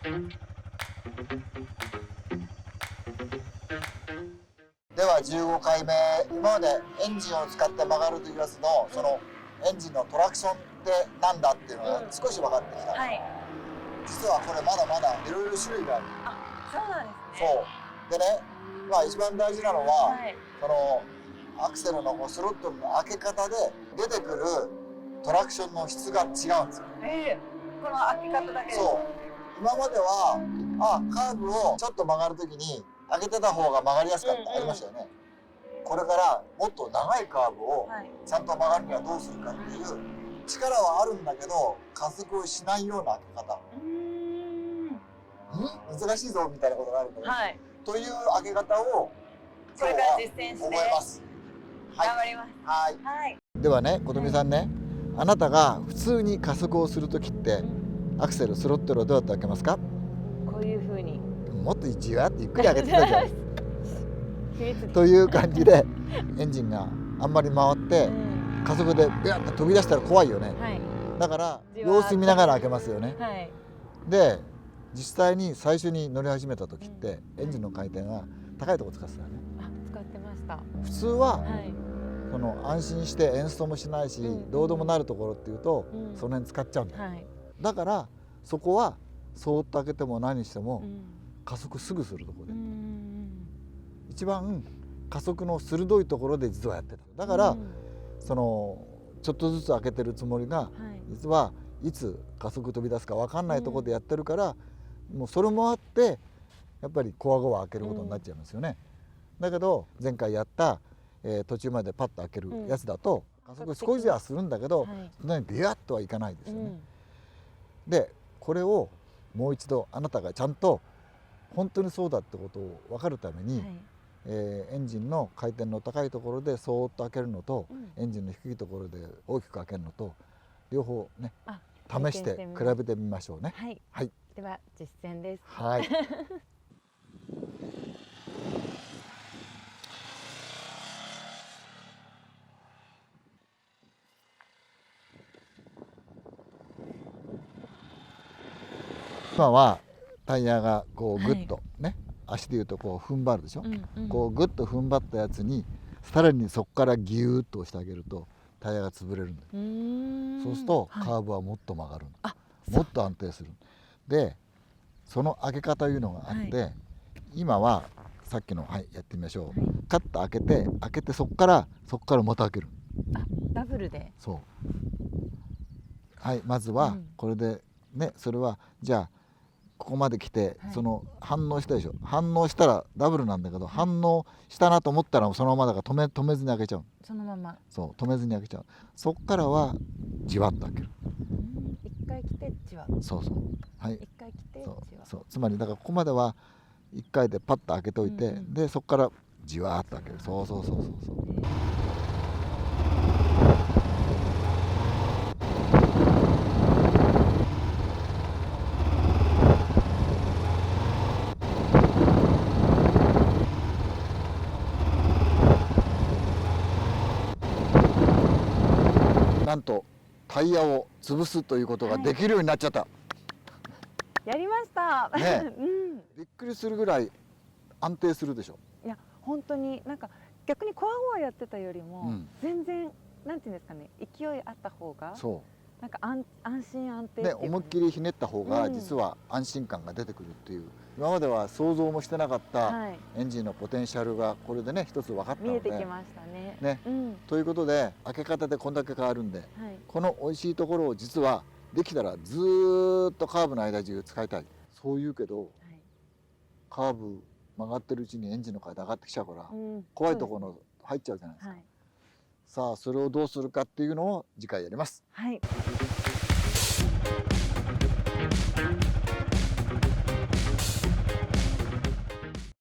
では15回目、今までエンジンを使って曲がるというやつのそのエンジンのトラクションってなんだっていうのが少し分かってきた、はい。実はこれまだまだいろいろ種類がある。あ、そうなんですね。そうでね、まあ一番大事なのは、はい。そのアクセルのスロットルの開け方で出てくるトラクションの質が違うんですよ。この開け方だけで。そう今まではカーブをちょっと曲がるときに開けてた方が曲がりやすかった、ありましたよね。これからもっと長いカーブをちゃんと曲がるにはどうするかっていう力はあるんだけど加速をしないような開け方。難しいぞみたいなことがあるけど、はい。という開け方をこれから実践して覚えます。頑張ります。はい。はい。ではね、琴美さんね、あなたが普通に加速をするときってアクセル、スロットルをどうやって開けますか？こういう風に。もっとじわってゆっくり開けてください。秘密という感じでエンジンがあんまり回って加速でビャッと飛び出したら怖いよね。はい。だから様子見ながら開けますよね。はい。で実際に最初に乗り始めた時ってエンジンの回転が高いところ使ってたよね。あ、使ってました。普通は、はい。その安心してエンストもしないし、どうでもなるところっていうと、その辺使っちゃうんだよ。はい。だからそこはそーっと開けても何しても、加速すぐするところで、一番加速の鋭いところで実はやってた。だから、そのちょっとずつ開けてるつもりが、実はいつ加速飛び出すか分かんないところでやってるから、もうそれもあってやっぱりコア後は開けることになっちゃいますよね。だけど前回やった、途中までパッと開けるやつだと、加速少しはするんだけど、そんなにビヤッとはいかないですよね。でこれをもう一度あなたがちゃんと本当にそうだってことを分かるために、エンジンの回転の高いところでそーっと開けるのと、エンジンの低いところで大きく開けるのと両方ね試して比べてみましょうね。はい、はい、では実践です。はい。今はタイヤがこうグッとね、足でいうとこう踏ん張るでしょ、こうグッと踏ん張ったやつにさらにそこからギューッと押してあげるとタイヤが潰れるんだよ。そうするとカーブはもっと曲がる、もっと安定する。でその開け方というのがあって、今はさっきの、やってみましょう。カッと開けてそこからまた開ける。ダブルで。そう。はい、まずはこれでね、それはじゃあここまで来て、その反応したでしょ。反応したらダブルなんだけど、反応したなと思ったらそのままだから止めずに開けちゃう。そのまま。そう、止めずに開けちゃう。そこからはじわっと開ける。一回来てじわ。そうそう。はい。一回来てじわ。そう。つまりだからここまでは一回でパッと開けといて、でそこからじわっと開ける。そう。なんとタイヤを潰すということができるようになっちゃった。やりました。ね、びっくりするぐらい安定するでしょ。いや本当になんか逆にコアゴアやってたよりも、全然なんていうんですかね、勢いあった方がなんか安心安定ね、思いっきりひねった方が実は安心感が出てくるっていう、今までは想像もしてなかったエンジンのポテンシャルがこれでね一つ分かったので、見えてきましたね。ということで開け方でこんだけ変わるんで、この美味しいところを実はできたらずーっとカーブの間中使いたい。そう言うけど、カーブ曲がってるうちにエンジンの回転上がってきちゃうから、怖いところ入っちゃうじゃないですか。さあそれをどうするかっていうのを次回やります。はい。